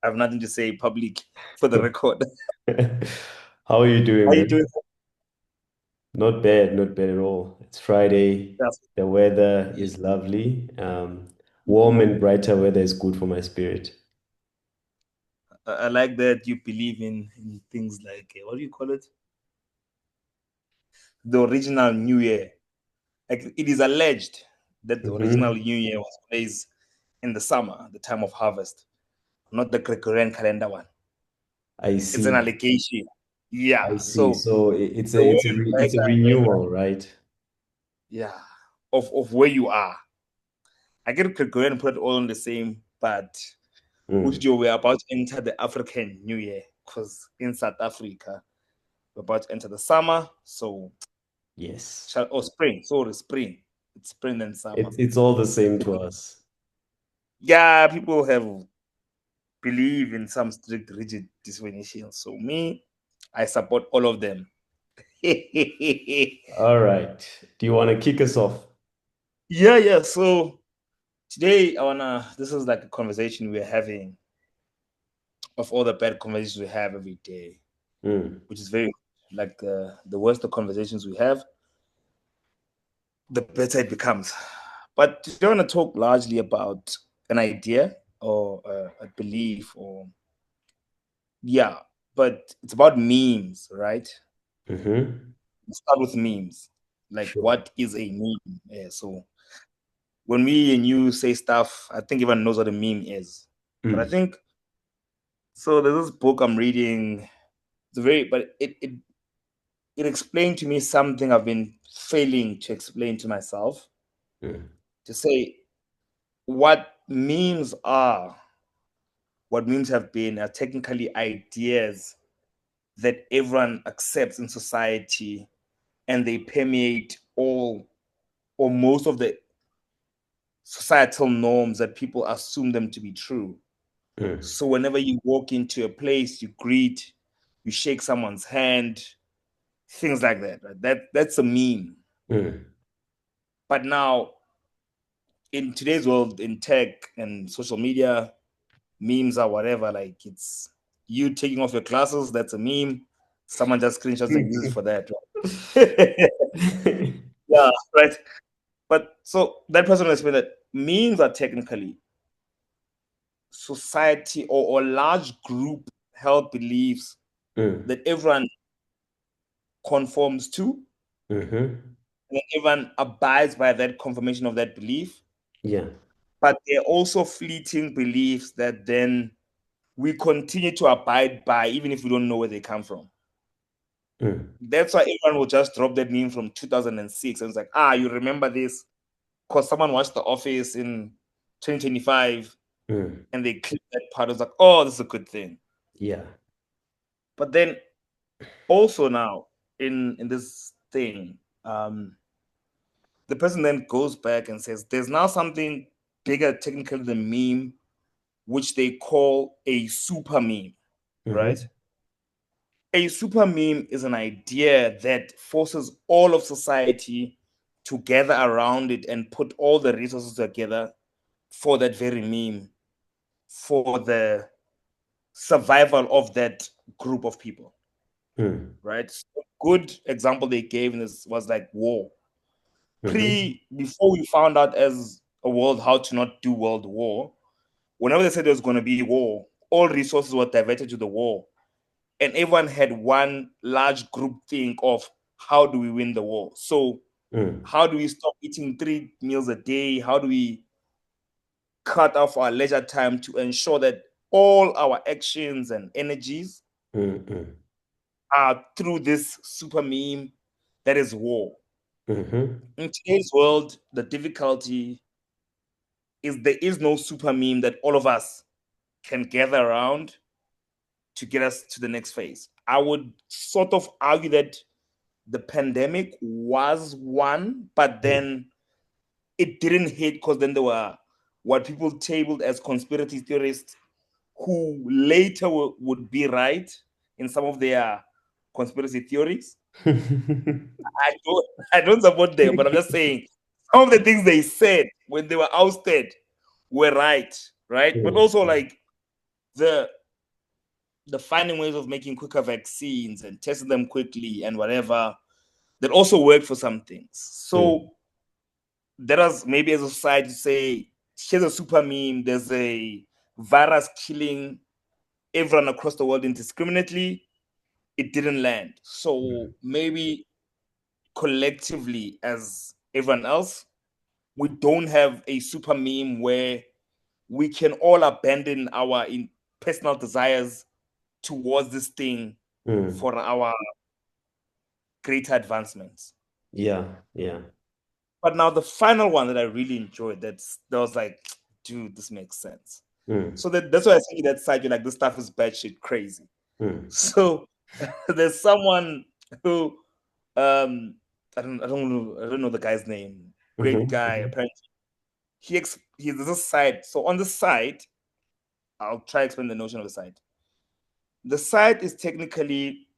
I have nothing to say public for the record. How are you How doing, you man? doing? Not bad at all. It's Friday. Yes. The weather Yeah. is lovely. Warm and brighter weather is good for my spirit. I like that you believe in things like what do you call it? The original New Year. Like it is alleged that the original Hmm. New Year was placed in the summer, the time of harvest, not the Gregorian calendar one. I It's an see. allegation. Yeah. I see. So So it's a the it's a word re, it's a Gregor, renewal, right? yeah, of where you are. I get Gregorian and put it all on the same, but Mm, which we're about to enter the African New Year because in South Africa we're about to enter the summer, so yes. shall or spring. Sorry, spring. It's spring and summer. It's all the same to us. Yeah, people have believe in some strict, rigid definitions. So me, I support all of them. yeah, All right. Do you want to kick us off? yeah. So today I wanna. This is like a conversation we're having of all the bad conversations we have every day, Mm, which is very like the worse the conversations we have, the better it becomes. But today I want to talk largely about an idea or a belief, or yeah, but it's about memes, right? mm-hmm. Let's start with memes. Like, Sure. what is a meme? Yeah, so when me and you say stuff, I think everyone knows what a meme is. But I Mm, think so. There's this book I'm reading. It's very, but it explained to me something I've been failing to explain to myself. mm, To say what memes are, what memes have been, are technically ideas that everyone accepts in society, and they permeate all or most of the societal norms that people assume them to be true. mm, So whenever you walk into a place, you greet, you shake someone's hand, things like that. Right? That's a meme. mm. But now in today's world, in tech and social media, memes are whatever. Like it's you taking off your glasses, that's a meme. Someone just screenshots and uses for that. Right? yeah, right. But so that person will explain that memes are technically society or large group held beliefs Mm, that everyone conforms to, mm-hmm. and everyone abides by that confirmation of that belief. Yeah. But they're also fleeting beliefs that then we continue to abide by, even if we don't know where they come from. Mm, That's why everyone will just drop that meme from 2006 and it's like, you remember this because someone watched The Office in 2025 mm. and they clicked that part. It's like, oh, this is a good thing. Yeah. But then also now in this thing, the person then goes back and says, there's now something bigger technically than meme, which they call a super meme, right? Mm-hmm. A super meme is an idea that forces all of society to gather around it and put all the resources together for that very meme, for the survival of that group of people, Mm, right? So a good example they gave in this was like war. mm-hmm. Before we found out as a world how to not do world war, whenever they said there was going to be war, all resources were diverted to the war, and everyone had one large group think of how do we win the war. So Mm, how do we stop eating 3 meals a day? How do we cut off our leisure time to ensure that all our actions and energies mm, mm, are through this super meme that is war? mm-hmm. In today's world, the difficulty is there is no super meme that all of us can gather around to get us to the next phase. I would sort of argue that the pandemic was one, but Mm. then it didn't hit because then there were what people tabled as conspiracy theorists who later would be right in some of their conspiracy theories. I don't support them, but I'm just saying some of the things they said when they were ousted were right? But Mm, also like the finding ways of making quicker vaccines and testing them quickly and whatever that also worked for some things. mm, So that was maybe as a society say, here's a super meme, there's a virus killing everyone across the world indiscriminately. It didn't land. So mm, maybe collectively as everyone else, we don't have a super meme where we can all abandon our personal desires towards this thing mm. for our greater advancements. Yeah, yeah. But now the final one that I really enjoyed, that was like, dude, this makes sense. Mm, So that's why I think that side, you're like, this stuff is bad shit crazy. mm. So there's someone who I don't know the guy's name. Great Mhm, guy. mhm, Apparently, he there's a site. So on the site, I'll try to explain the notion of the site. The site is technically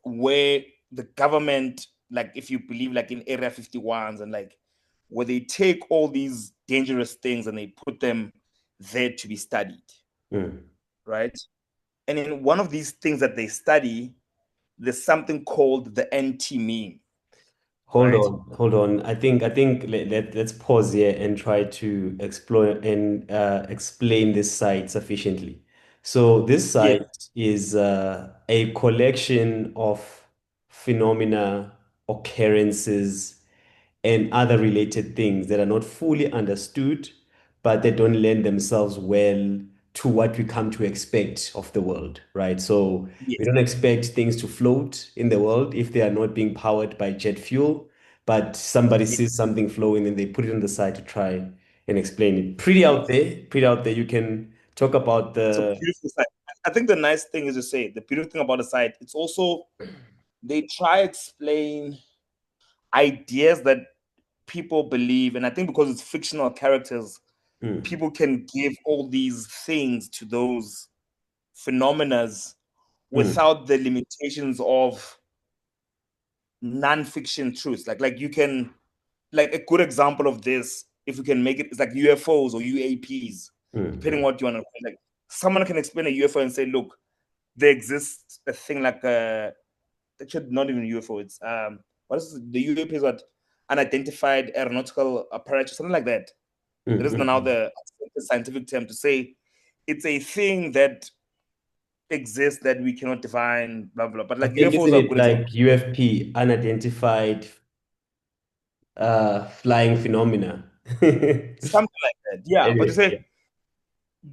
where the government, like if you believe like in Area 51s and like where they take all these dangerous things and they put them there to be studied, mm. right? And in one of these things that they study, there's something called the NT meme, Hold right? on, hold on. I think let's pause here and try to explore and explain this site sufficiently. So this Yes, site is a collection of phenomena, occurrences, and other related things that are not fully understood, but they don't lend themselves well to what we come to expect of the world, right? So we yes. don't expect things to float in the world if they are not being powered by jet fuel, but somebody Yes. sees something flowing and they put it on the side to try and explain it. Pretty out there, pretty out there. You can talk about It's a the beautiful site. I think the nice thing is to say the beautiful thing about the site, it's also they try explain ideas that people believe, and I think because it's fictional characters, mm, people can give all these things to those phenomena mm, without the limitations of non-fiction truths. Like you can, like a good example of this, if we can make it, it's like UFOs or UAPs, depending mm, what you want to like. Someone can explain a UFO and say, look, there exists a thing like actually not even UFO. It's what is the UAP is what unidentified aeronautical apparatus, something like that. There is now mm. the scientific term to say it's a thing that exists that we cannot define, blah blah. But I like think UFOs isn't are a it good example. like UFP, unidentified flying phenomena. Something like that. Yeah. But to Anyway, yeah. say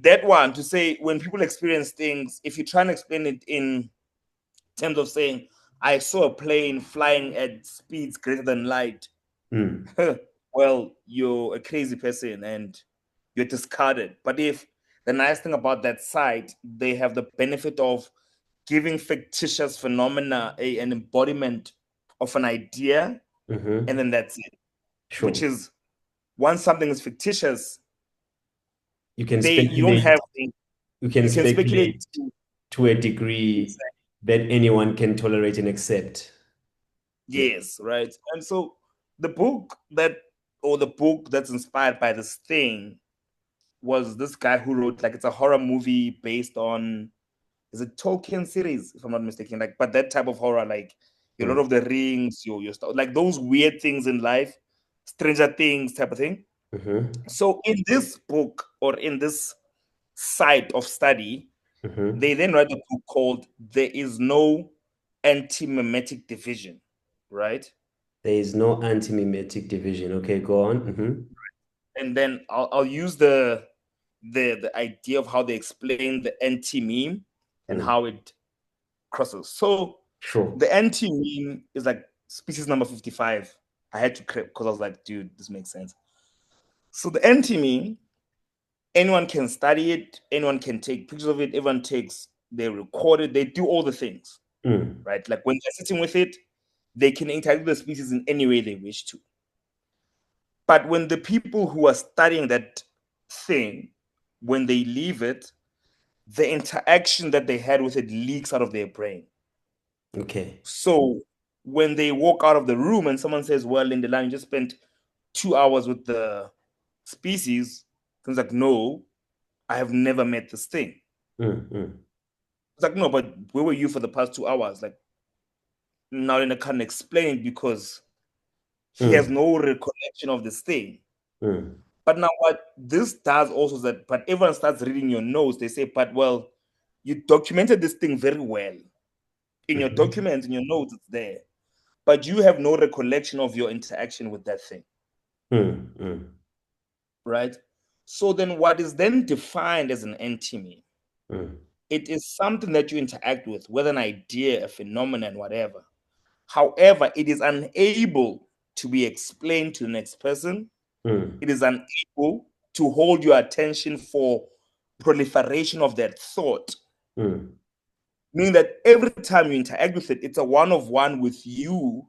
that one, to say when people experience things, if you try and explain it in terms of saying, I saw a plane flying at speeds greater than light, Mm, well, you're a crazy person and you're discarded. But if the nice thing about that site, they have the benefit of giving fictitious phenomena an embodiment of an idea, and hmm. then that's it. Which Sure. is once something is fictitious, You can they you don't have speculate, you can you can speculate speculate to a degree that anyone can tolerate and accept. Yeah. yes, right. And so the book that or the book that's inspired by this thing was this guy who wrote like it's a horror movie based on is it Tolkien series, if I'm not mistaken. Like, but that type of horror, like your Lord Mm, of the Rings, your stuff, like those weird things in life, Stranger Things type of thing. hmm, So in this book or in this site of study, hmm. they then write a book called "There Is No Anti-Mimetic Division," right? There is no anti-mimetic division. Okay, go on. Hmm. And then I'll use the idea of how they explain the anti-meme and Mm, how it crosses. So sure. the anti-meme is like species number 55. I had to clip because I was like, dude, this makes sense. So the anti-meme, anyone can study it, anyone can take pictures of it, everyone takes, they record it, they do all the things, Mm, right? Like when they're sitting with it, they can interact with the species in any way they wish to. But when the people who are studying that thing, when they leave it, the interaction that they had with it leaks out of their brain. okay. So when they walk out of the room and someone says, well, in the line, you just spent 2 hours with the species, It's like, no, I have never met this thing. mm, It's like, no, but where were you for the past 2 hours? Like, now then I can't explain it because he has mm, no recollection of this thing. mm, But now what this does also is that, but everyone starts reading your notes. They say, but well, you documented this thing very well. In your mhm, documents, in your notes, it's there. But you have no recollection of your interaction with that thing, mm, mm, right? So then what is then defined as an NTME? mm, It is something that you interact with, whether an idea, a phenomenon, whatever. However, it is unable to be explained to the next person. mm, It is unable to hold your attention for proliferation of that thought. mm, Meaning that every time you interact with it, it's a one of one with you,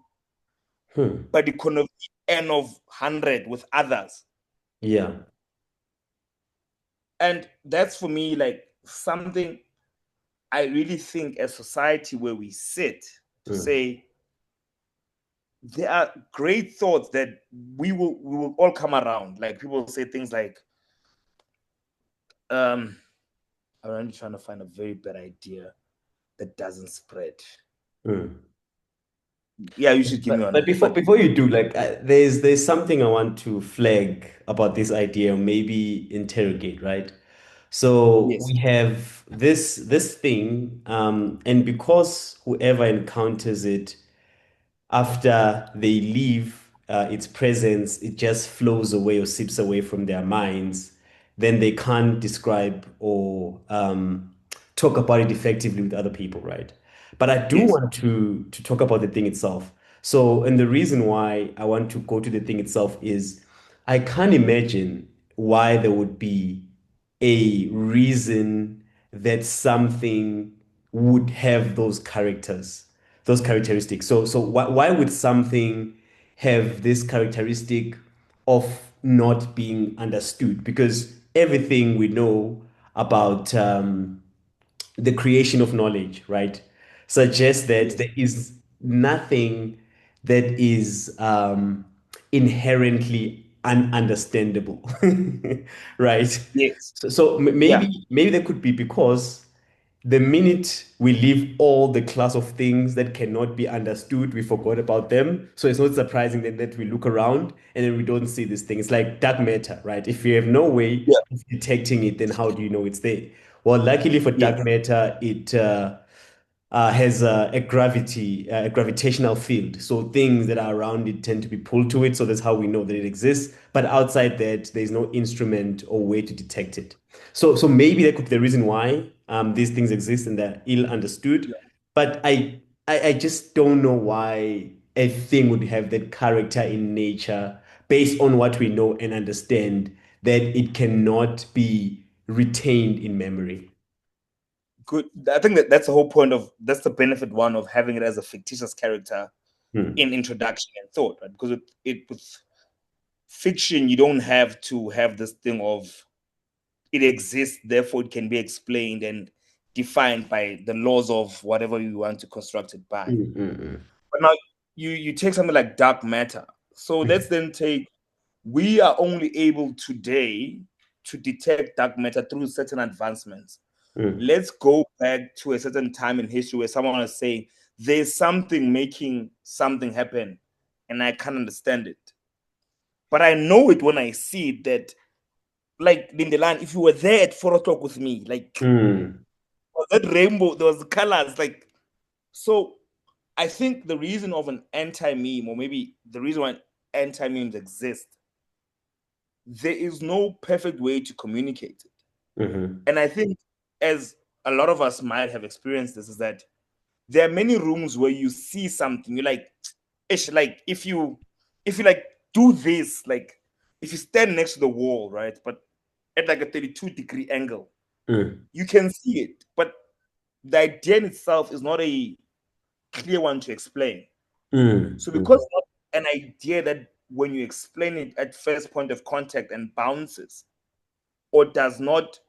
mm. but it can be n of 100 with others. Yeah. And that's for me like something I really think as society where we sit to Mm, say there are great thoughts that we will all come around. Like people say things like, I'm only trying to find a very bad idea that doesn't spread. mm. Yeah, you should give me But one. before But before you do, like, there's something I want to flag about this idea, or maybe interrogate, right? So yes, we have this thing, and because whoever encounters it after they leave its presence, it just flows away or sips away from their minds, then they can't describe or talk about it effectively with other people, right? But I do yes, want to talk about the thing itself. So, and the reason why I want to go to the thing itself is I can't imagine why there would be a reason that something would have those characters, those characteristics. So why would something have this characteristic of not being understood? Because everything we know about the creation of knowledge, right, suggests that yes, there is nothing that is inherently ununderstandable, right? yes, So yeah, maybe that could be because the minute we leave all the class of things that cannot be understood, we forgot about them. So it's not surprising then that we look around and then we don't see these things. Like dark matter, right? If you have no way yeah, of detecting it, then how do you know it's there? Well, luckily for dark yes, matter, it has a gravity, a gravitational field. So things that are around it tend to be pulled to it. So that's how we know that it exists. But outside that, there's no instrument or way to detect it. So maybe that could be the reason why these things exist and they're ill understood. yeah. But I just don't know why a thing would have that character in nature based on what we know and understand that it cannot be retained in memory. Good. I think that that's the whole point of that's the benefit one of having it as a fictitious character Hmm. in introduction and thought, right? Because it with fiction, you don't have to have this thing of it exists, therefore it can be explained and defined by the laws of whatever you want to construct it by. Mm, mm, But now you take something like dark matter. So let's mm, then take we are only able today to detect dark matter through certain advancements. mm, Let's go back to a certain time in history where someone is saying there's something making something happen and I can't understand it. But I know it when I see it that like in the line, if you were there at 4 o'clock with me, like mm, that rainbow, there was colors, like so I think the reason of an anti-meme, or maybe the reason why anti-memes exist, there is no perfect way to communicate it. mm, mhm, And I think as a lot of us might have experienced this, is that there are many rooms where you see something, you're like, ish, like if you like do this, like if you stand next to the wall, right? But at like a 32-degree angle, mm, you can see it. But the idea in itself is not a clear one to explain. mm, So because mm, it's not an idea that when you explain it at first point of contact and bounces or does not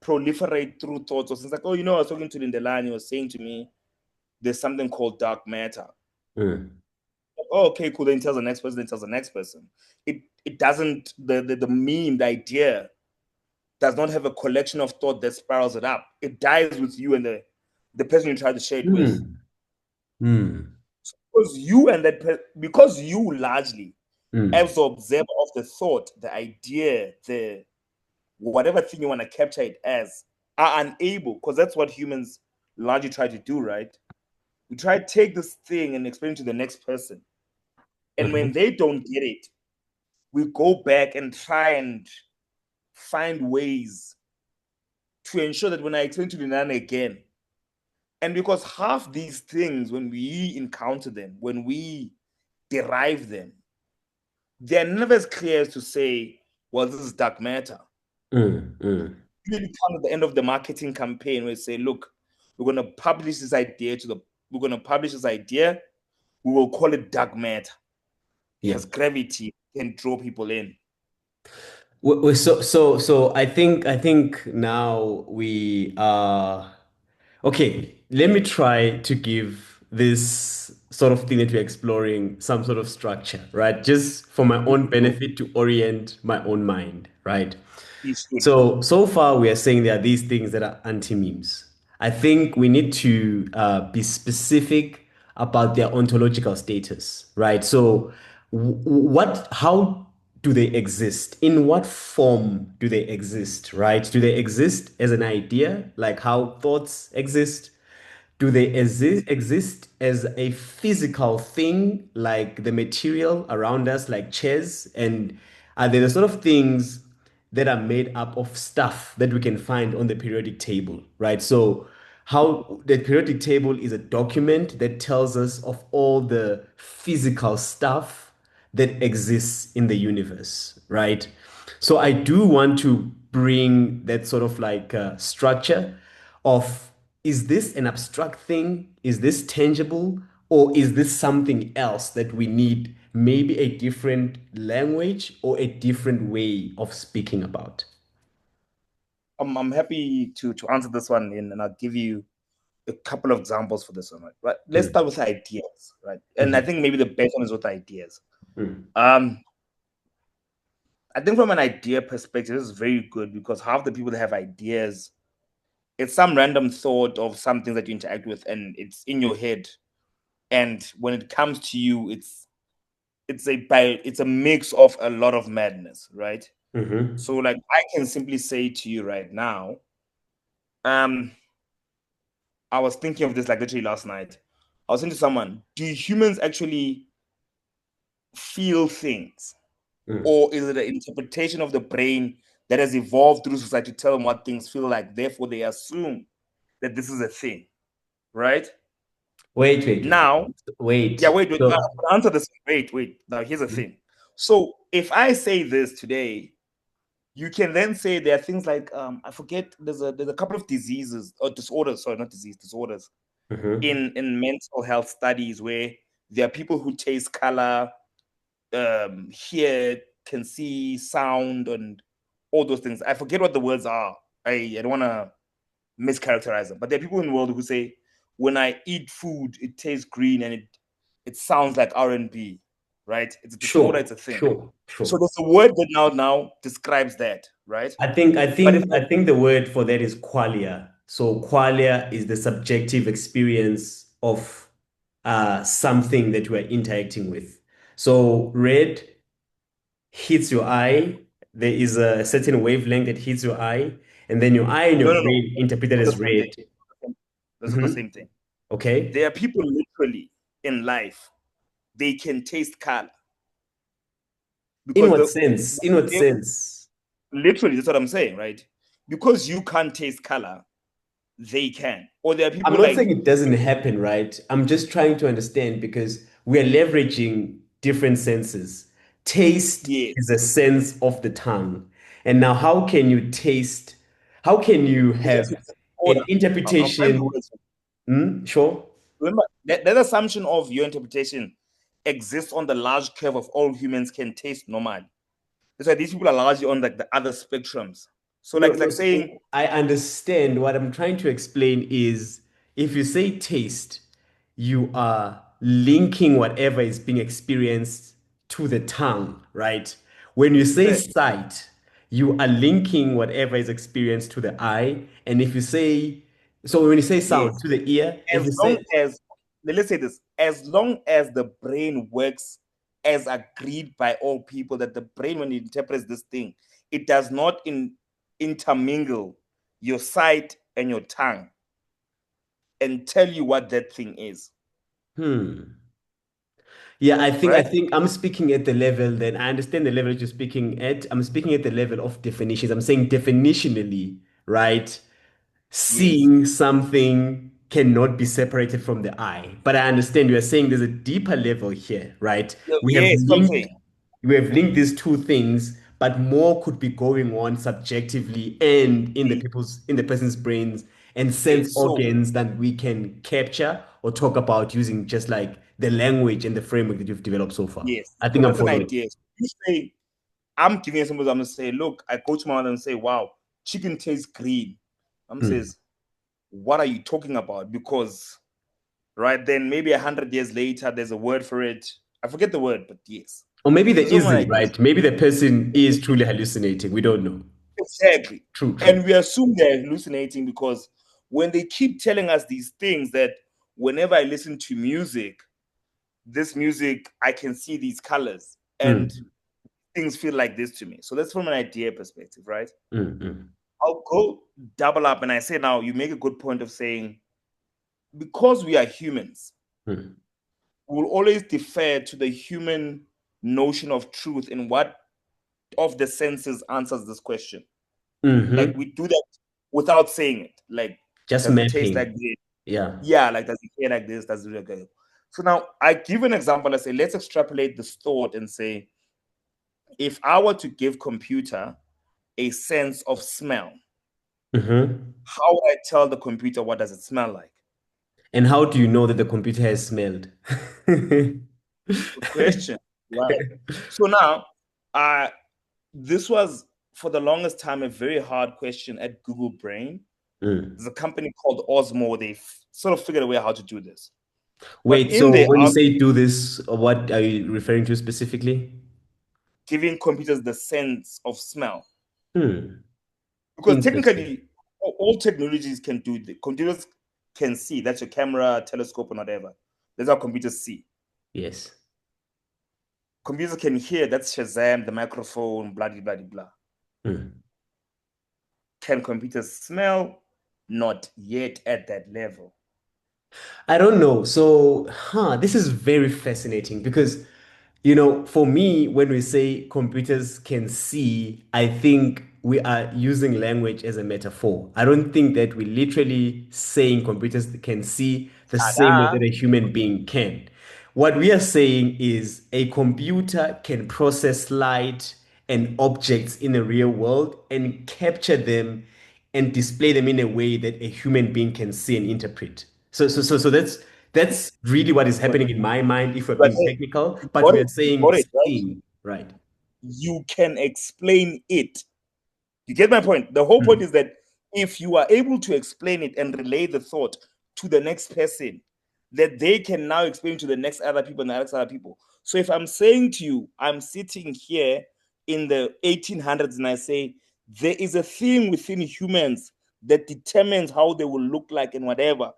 proliferate through thoughts or things like, oh, I was talking to Lindelani, he was saying to me, there's something called dark matter. mm, Oh, okay, cool. Then tells the next person, It doesn't the meme, the idea does not have a collection of thought that spirals it up. It dies with you and the person you try to share it with. Mm, mm, Because you largely, as mm, the observer of the thought, the idea, the whatever thing you want to capture it as, are unable, because that's what humans largely try to do, right? We try to take this thing and explain it to the next person. And when mhm, they don't get it, we go back and try and find ways to ensure that when I explain to the Nana again, and because half these things, when we encounter them, when we derive them, they're never as clear as to say, well, this is dark matter. mm, mm. Really come at the end of the marketing campaign where we say, look, we're going to publish this idea we're going to publish this idea. We will call it dark matter. It Yeah. has gravity, can draw people in. So I think now we are okay. Let me try to give this sort of thing that we're exploring some sort of structure, right? Just for my own So benefit to orient my own mind, right? you should. So far, we are saying there are these things that are anti-memes. I think we need to be specific about their ontological status, right? So, how do they exist? In what form do they exist, right? Do they exist as an idea, like how thoughts exist? Do they exist as a physical thing, like the material around us, like chairs? And are they the sort of things that are made up of stuff that we can find on the periodic table, right? So, how the periodic table is a document that tells us of all the physical stuff that exists in the universe, right? So, I do want to bring that sort of like structure of is this an abstract thing? Is this tangible? Or is this something else that we need maybe a different language or a different way of speaking about? I'm happy to answer this one in, and I'll give you a couple of examples for this one. Right? Let's Mm, start with ideas, right? And I mhm, think maybe the best one is with ideas. mm, Um, I think from an idea perspective, this is very good because half the people that have ideas, it's some random thought of something that you interact with, and it's in your head. And when it comes to you, it's a mix of a lot of madness, right? mhm, So like I can simply say to you right now, um, I was thinking of this like literally last night. I was saying to someone, do humans actually feel things? mm. Or is it an interpretation of the brain that has evolved through society to tell them what things feel like? Therefore, they assume that this is a thing, right? Wait. Now, yeah, Wait. wait. Now, So, answer this. Wait. Now, here's the thing. So, if I say this today, you can then say there are things like I forget. There's a couple of diseases or disorders. Sorry, not disease disorders mhm, in mental health studies where there are people who taste color, hear, can see, sound, and all those things. I forget what the words are. I don't want to mischaracterize them, but there are people in the world who say, when I eat food, it tastes green and it sounds like R&B, right? It's a disorder, it's a thing. So sure. there's a word that now describes that, right? I think I But if think I think the word for that is qualia. So qualia is the subjective experience of something that we're interacting with. So red hits your eye. There is a certain wavelength that hits your eye, and then your eye and your no, brain interpret it not the as same thing. red. This is the Mhm. same thing. Okay. There are people literally in life, they can taste color In because what sense? In what they sense? literally, that's what I'm saying, right? Because you can't taste color, they can. Or there are I'm people not saying like, it doesn't happen, right? I'm just trying to understand because we are leveraging different senses. Taste yeah, is a sense of the tongue. And now, how can you taste? How can you okay, have so it's an an order. I'll find the interpretation? words. Hmm? Sure. Remember, that assumption of your interpretation exists on the large curve of all humans can taste normally. That's why these people are largely on like the other spectrums. So like No, it's like saying, no, I understand. What I'm trying to explain is if you say taste, you are linking whatever is being experienced to the tongue, right? When you say exactly. sight, you are linking whatever is experienced to the eye. And if you say, so when you say sound Yes. to the ear, if As you long say, as, let's say this, as long as the brain works as agreed by all people, that the brain, when it interprets this thing, it does not intermingle your sight and your tongue and tell you what that thing is, hmm. Yeah, I right? think I'm speaking at the level that I understand the level that you're speaking at. I'm speaking at the level of definitions. I'm saying definitionally, right? Yes. Seeing something cannot be separated from the eye. But I understand you are saying there's a deeper level here, right? Yes, what I'm saying. We have linked these two things, but more could be going on subjectively and in the person's brains and sense Yes. So, organs that we can capture or talk about using just like the language and the framework that you've developed so far. yes. I So think I'm that's an following. idea. So you say, I'm giving you something, I'm going to say, look, I go to my mother and say, wow, chicken tastes green. Mom Mm. says, what are you talking about? Because right then, maybe 100 years later, there's a word for it. I forget the word, but yes. Or maybe there So some isn't, ideas. right? Maybe the person is truly hallucinating. We don't know. Exactly. True, true. And we assume they're hallucinating because when they keep telling us these things, that whenever I listen to music, this music, I can see these colors and Mm, things feel like this to me. So that's from an idea perspective, right? mm, mm, I'll go double up and I say, now you make a good point of saying, because we are humans, mm. we will always defer to the human notion of truth in what of the senses answers this question. Like Mm-hmm. we do that without saying it. Like, Just does it taste like mapping. this? Yeah. Yeah, like does it feel like this? Does it look like? So now I give an example. I say, let's extrapolate this thought and say, if I were to give computer a sense of smell, Mm-hmm. how would I tell the computer what does it smell like? And how do you know that the computer has smelled? Good question. Right. So now, uh, this was for the longest time a very hard question at Google Brain. Mm. There's a company called Osmo. They sort of figured a way how to do this. But Wait, in so the when you say do this, what are you referring to specifically? giving computers the sense of smell, Hmm. because Interesting. technically all technologies can do the computers can see. That's your camera, telescope, and whatever. That's how computers see. Yes. Computers can hear. That's Shazam, the microphone, blah blah blah blah. Hmm. Can computers smell? Not yet at that level. I don't know. So, this is very fascinating because, for me, when we say computers can see, I think we are using language as a metaphor. I don't think that we're literally saying computers can see the same way Ta-da! that a human being can. What we are saying is a computer can process light and objects in the real world and capture them and display them in a way that a human being can see and interpret. So that's really what is But happening in my mind if we're but being hey, technical, you but got we it. are You saying got it right. seeing, right? You can explain it. You get my point? The whole point Mm, is that if you are able to explain it and relay the thought to the next person, that they can now explain to the next other people and the next other people. So if I'm saying to you, I'm sitting here in the 1800s and I say, there is a thing within humans that determines how they will look like and whatever.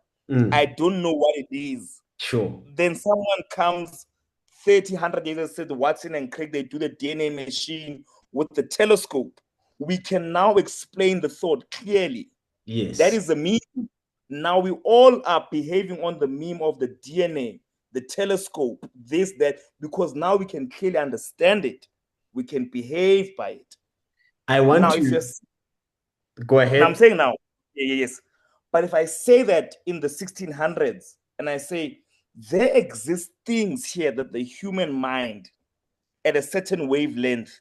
I mm, don't know what it is. sure. Then someone comes 30, 100 years and said, Watson and Crick, they do the DNA machine with the telescope. We can now explain the thought clearly. That Yes. is the meme. Now we all are behaving on the meme of the DNA, the telescope, this, that, because now we can clearly understand it. We can behave by it. I want Now, if you're to go now I'm ahead. saying now, yes. But if I say that in the 1600s and I say there exist things here that the human mind at a certain wavelength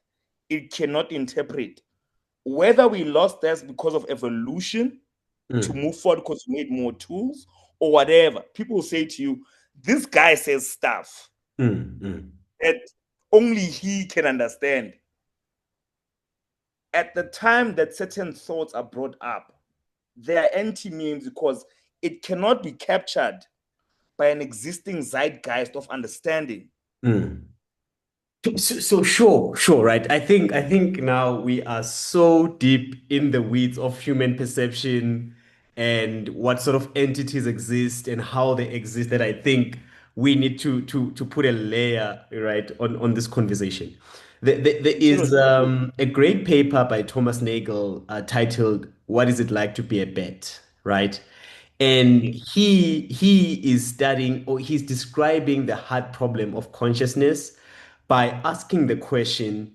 it cannot interpret, whether we lost that because of evolution to Mm, move forward because we made more tools or whatever, people will say to you, this guy says stuff mm, mm, that only he can understand. At the time that certain thoughts are brought up, they are anti memes because it cannot be captured by an existing zeitgeist of understanding. mm. So sure, right? I think now we are so deep in the weeds of human perception and what sort of entities exist and how they exist that I think we need to put a layer, right, on this conversation. There You should is know. a great paper by Thomas Nagel titled "What Is It Like to Be a Pet?" Right? And Yes. he is studying or he's describing the hard problem of consciousness by asking the question,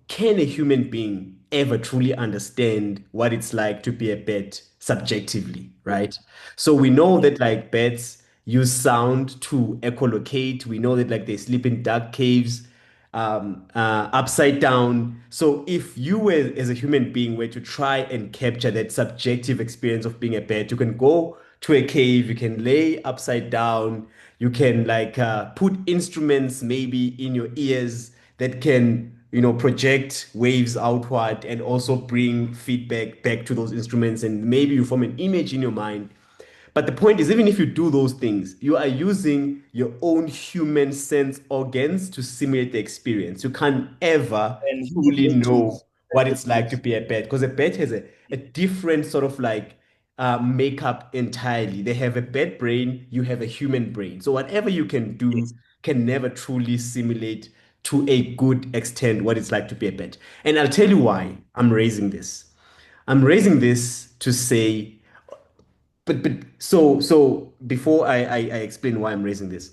can a human being ever truly understand what it's like to be a pet subjectively, right? So we know Yes. that like pets use sound to echolocate. We know that like they sleep in dark caves, upside down. So if you were, as a human being, were to try and capture that subjective experience of being a pet, you can go to a cave, you can lay upside down, you can like put instruments maybe in your ears that can, project waves outward and also bring feedback back to those instruments, and maybe you form an image in your mind. But the point is, even if you do those things, you are using your own human sense organs to simulate the experience. You can't ever And human truly know virtues. what it's like to Virtues. be a pet because a pet has a different sort of like makeup entirely. They have a pet brain, you have a human brain. So whatever you can do Yes. can never truly simulate to a good extent what it's like to be a pet. And I'll tell you why I'm raising this. I'm raising this to say but so before I explain why I'm raising this.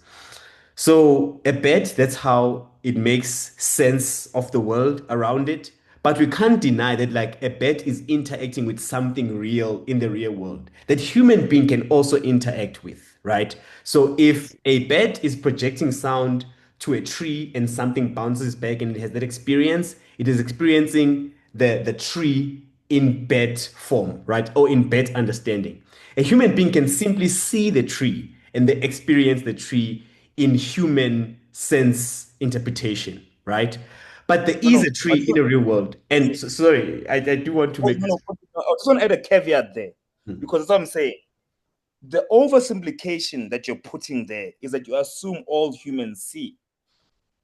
So a bet, that's how it makes sense of the world around it. But we can't deny that like a bet is interacting with something real in the real world that human being can also interact with, right? So if Yes. a bet is projecting sound to a tree and something bounces back and it has that experience, it is experiencing the tree in bet form, right? Or in bet understanding. A human being can simply see the tree and they experience the tree in human sense interpretation, right? But there No, is no. a tree in the real world. And sorry, I do want to Oh, make no, this. no. I just want to add a caveat there Hmm. because that's what I'm saying. The oversimplification that you're putting there is that you assume all humans see.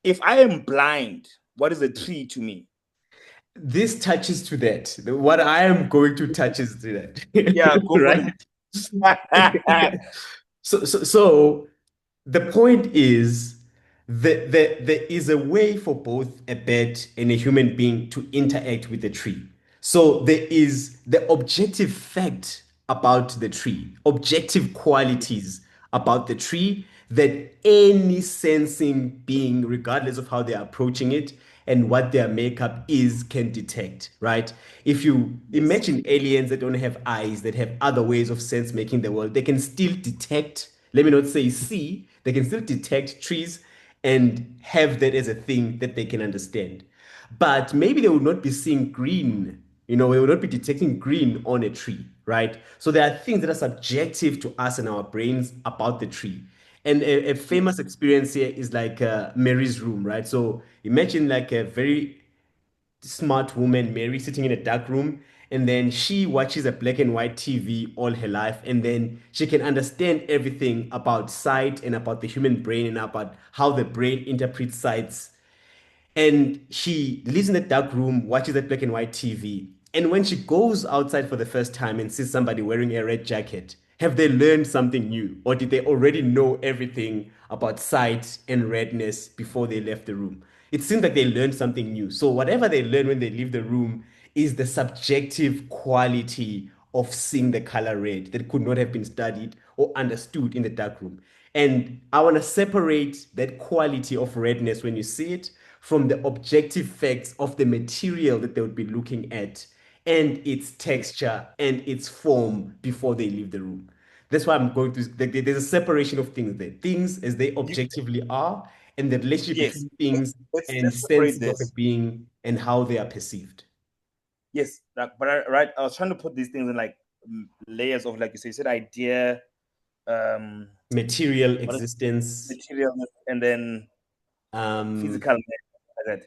If I am blind, what is a tree to me? This touches to that. What I am going to touch is to Yeah, that, go for right? it. So the point is that there is a way for both a bird and a human being to interact with the tree. So there is the objective fact about the tree, objective qualities about the tree that any sensing being, regardless of how they're approaching it and what their makeup is, can detect, right? If you Yes. imagine aliens that don't have eyes, that have other ways of sense making the world, they can still detect, let me not say see, they can still detect trees and have that as a thing that they can understand. But maybe they will not be seeing green, they will not be detecting green on a tree, right? So there are things that are subjective to us and our brains about the tree. And a famous Yes. experience here is like Mary's room, right? So imagine like a very smart woman, Mary, sitting in a dark room, and then she watches a black and white TV all her life, and then she can understand everything about sight and about the human brain and about how the brain interprets sights, and she lives in a dark room, watches that black and white TV. And when she goes outside for the first time and sees somebody wearing a red jacket, have they learned something new? Or did they already know everything about sight and redness before they left the room? It seems like they learned something new. So, whatever they learn when they leave the room is the subjective quality of seeing the color red that could not have been studied or understood in the dark room. And I want to separate that quality of redness when you see it from the objective facts of the material that they would be looking at and its Yes. texture and its form before they leave the room. That's why I'm going to, there's a separation of things there. Things as they You, objectively are, and the relationship yes. between things and Let's separate senses of a this. being and how they are perceived. Yes. But right, I was trying to put these things in like layers of, like you said, idea, um, Material what is existence, material, and then um, physical, like that.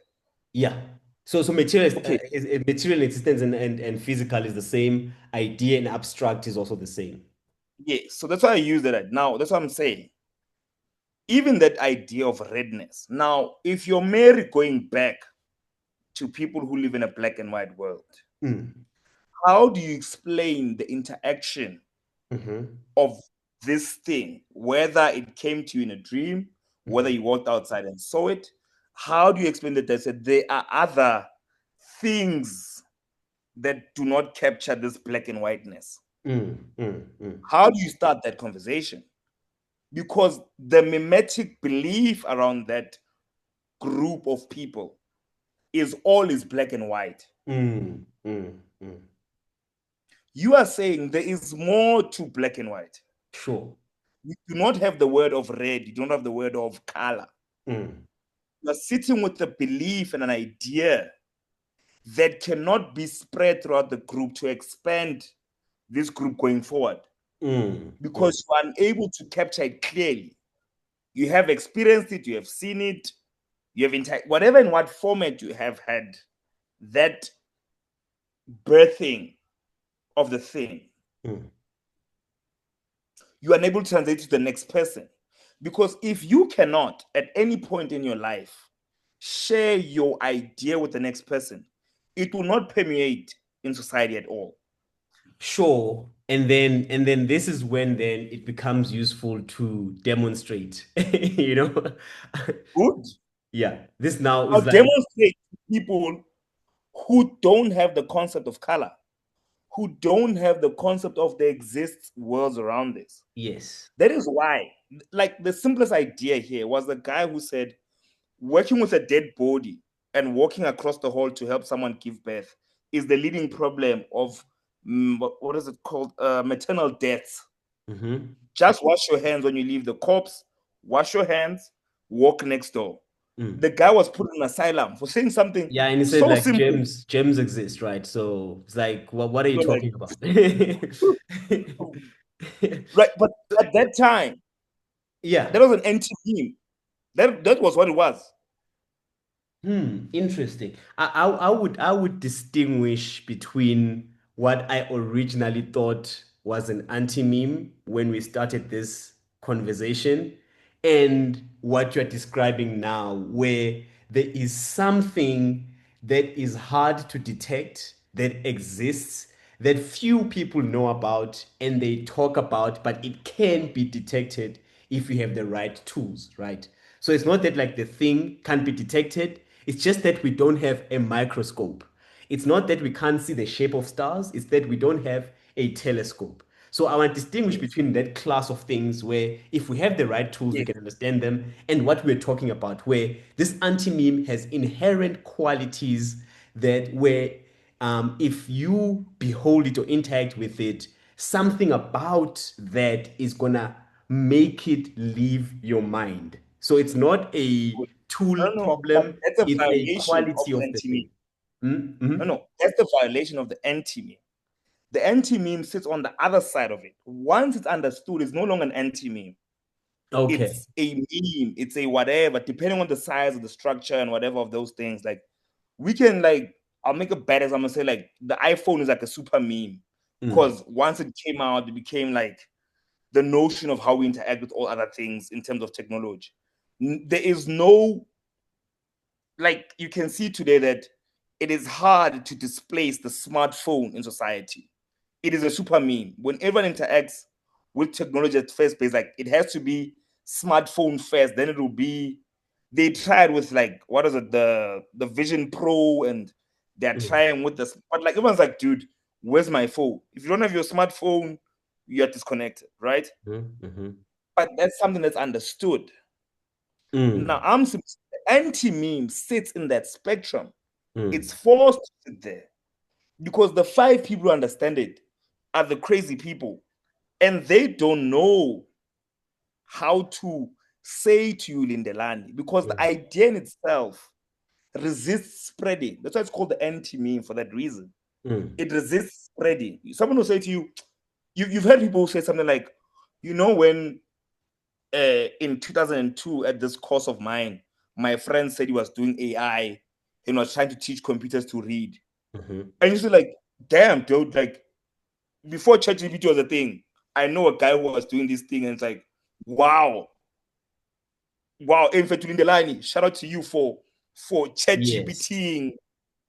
yeah. So material Okay. material existence and physical is the same. Idea and abstract is also the same. Yeah. So that's why I use that now. That's what I'm saying. even that idea of redness. Now, if you're merely going back to people who live in a black and white world, Mm. how do you explain the interaction Mm-hmm. of this thing, whether it came to you in a dream, whether Mm-hmm. you walked outside and saw it? How do you explain that there are other things that do not capture this black and whiteness? Mm. Mm. Mm. How do you start that conversation? Because the mimetic belief around that group of people is black and white. Mm. Mm. Mm. You are saying there is more to black and white. Sure. You do not have the word of red, you don't have the word of color. Mm. You are sitting with a belief and an idea that cannot be spread throughout the group to expand this group going forward Mm. Mm. because you are unable to capture it clearly. You have experienced it, you have seen it, you have whatever in what format you have had that birthing of the thing, Mm. you are unable to translate to the next person. Because if you cannot, at any point in your life, share your idea with the next person, it will not permeate in society at all. Sure. And then this is when then it becomes useful to demonstrate, you know? Good. Yeah. This now Now is like, demonstrate to people who don't have the concept of color, who don't have the concept of there exists worlds around this. yes. That is why, like the simplest idea here was the guy who said working with a dead body and walking across the hall to help someone give birth is the leading problem of what is it called? Maternal deaths. Mm-hmm. Just wash your hands when you leave the corpse, wash your hands, walk next door. Mm. The guy was put in an asylum for saying something Yeah, and he said so like simple. gems exist, right? So it's like, what are you You're like, talking about? right, but at that time, Yeah. that was an anti-meme. That was what it was. Interesting. I would distinguish between what I originally thought was an anti-meme when we started this conversation and what you're describing now, where there is something that is hard to detect that exists that few people know about and they talk about, but it can be detected if you have the right tools, right? So it's not that like the thing can't be detected, it's just that we don't have a microscope. It's not that we can't see the shape of stars, it's that we don't have a telescope. So I want to distinguish Yes, between that class of things where if we have the right tools, we yes, can understand them, and what we're talking about, where this anti-meme has inherent qualities that where if you behold it or interact with it, something about that is gonna make it leave your mind. So it's not a good. tool No, no, but problem, that's a it's a violation of quality the of the thing. anti-meme. No, Mm-hmm. no, that's the violation of the anti-meme. The anti-meme sits on the other side of it. Once it's understood, it's no longer an anti-meme. Okay. It's a meme. It's a whatever, depending on the size of the structure and whatever of those things. Like we can like, I'll make a bad example and say like the iPhone is like a super meme Mm, because once it came out, it became like the notion of how we interact with all other things in terms of technology. There is no, like you can see today that it is hard to displace the smartphone in society. It is a super meme. When everyone interacts with technology at first base, like it has to be smartphone first, then it will be. They tried with like what is it, the Vision Pro, and they're mm, trying with this, but like everyone's like, dude, where's my phone? If you don't have your smartphone, you're disconnected, right? mm, mhm, But that's something that's understood. Now, mm, anti meme sits in that spectrum. It's mm, forced to sit there because the five people who understand it are the crazy people, and they don't know how to say to you Lindelani because the mm, idea in itself resists spreading. That's why it's called the anti meme for that reason. mm, It resists spreading. Someone will say to you, you've heard people say something like, when in 2002 at this course of mine, my friend said he was doing AI and was trying to teach computers to read. mhm, And you say like, damn, dude, like before ChatGPT was a thing, I know a guy who was doing this thing, and it's like, wow. Wow, in fact, Lindelani, shout out to you for Yes. ChatGPTing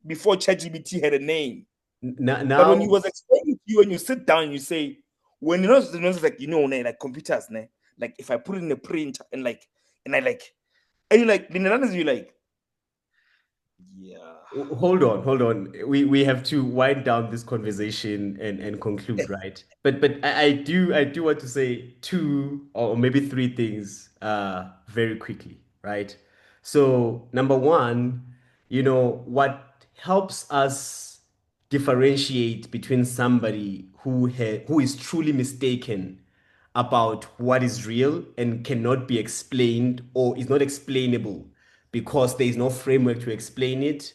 before ChatGPT had a name. But when he Now, was explaining to you, when you sit down, you say, when it's like like computers, like if I put it in a print and I like, and you like, Lindelani, you like, yeah. hold on. We have to wind down this conversation and conclude, right? But I do want to say two or maybe three things very quickly, right? So number one, what helps us differentiate between somebody who is truly mistaken about what is real and cannot be explained or is not explainable because there is no framework to explain it,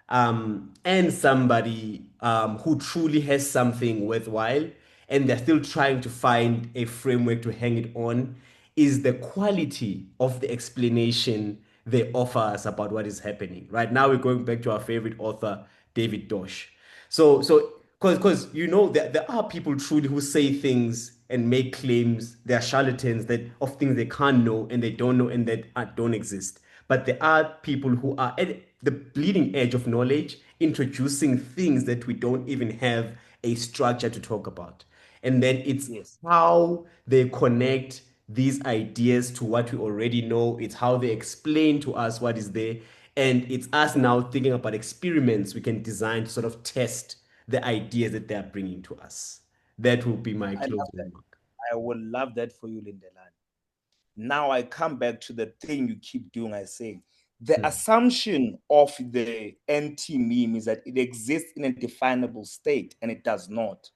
and somebody who truly has something worthwhile and they're still trying to find a framework to hang it on, is the quality of the explanation they offer us about what is happening. Right now, we're going back to our favorite author, David Dosh. So because there are people truly who say things and make claims. They are charlatans that of things they can't know and they don't know and that don't exist. But there are people who are at the bleeding edge of knowledge, introducing things that we don't even have a structure to talk about. And then it's Yes. how they connect these ideas to what we already know. It's how they explain to us what is there. And it's us now thinking about experiments we can design to sort of test the ideas that they're bringing to us. That will be my I love closing that. remark. I would love that for you, Lindelani. Now I come back to the thing you keep doing. I say the Hmm. assumption of the anti meme is that it exists in a definable state, and it does not.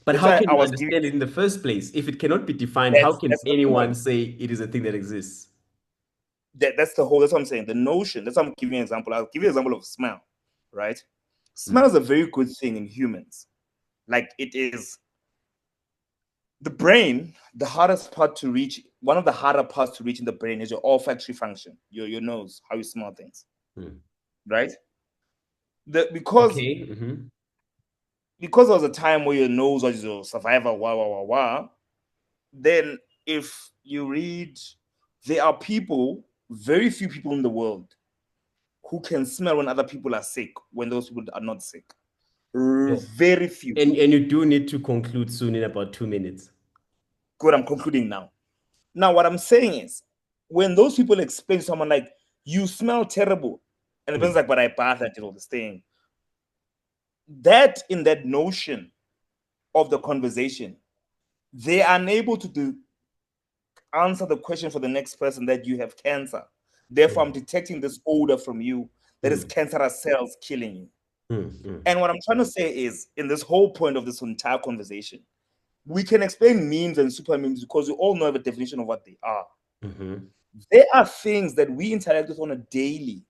But That's how why can I you was giving understand it in the first place? If it cannot be defined, how can that's the anyone point. say it is a thing that exists? That's the whole. That's what I'm saying. The notion. That's what I'm giving you an example. I'll give you an example of smell. Right? Smell Hmm. is a very good thing in humans. Like it is the brain. The hardest part to reach. One of the harder parts to reach in the brain is your olfactory function. Your nose, how you smell things. Hmm. Right? The Okay. Hmm. because there was a time where your nose was your survivor, wah wah wah wah. Then if you read, there are people, very few people in the world who can smell when other people are sick, when those people are not sick. So, Very few. and you do need to conclude soon in about 2 minutes. Good, I'm concluding now. Now, what I'm saying is, when those people explain to someone like, you smell terrible, and the Hmm. person's like, but I bath, I did all this thing. That in that notion of the conversation, they are unable to do answer the question for the next person that you have cancer. Therefore, I'm Hmm. detecting this odor from you that is Hmm. cancerous cells killing you. Hmm. Hmm. And what I'm trying to say is, in this whole point of this entire conversation, we can explain memes and super memes because we all know the definition of what they are. Hmm. There are things that we interact with on a daily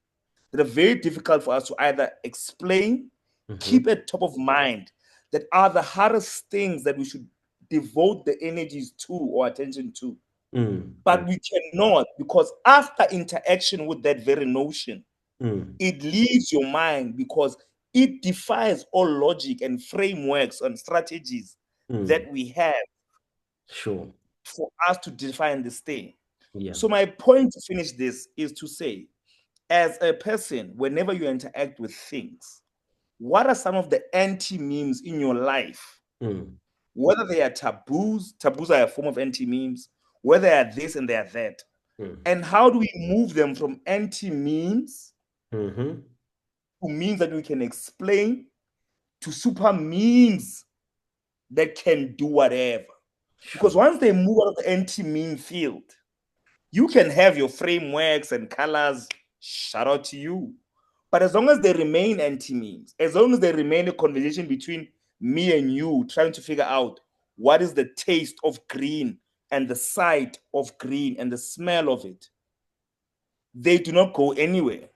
that are very difficult for us to either explain, Hmm. keep at top of mind, that are the hardest things that we should devote the energies to or attention to. Hmm. But we cannot, because after interaction with that very notion, Hmm. it leaves your mind because it defies all logic and frameworks and strategies Hmm. that we have Sure. for us to define this thing. Yeah. So, my point to finish this is to say, as a person, whenever you interact with things, what are some of the anti memes in your life? Hmm. Whether they are taboos are a form of anti memes, whether they are this and they are that. Hmm. And how do we move them from anti memes Hmm. to memes that we can explain to super memes that can do whatever? Because Sure. once they move out of the anti meme field, you can have your frameworks and colors, shout out to you. But as long as they remain anti memes, as long as they remain a conversation between me and you trying to figure out what is the taste of green and the sight of green and the smell of it, they do not go anywhere.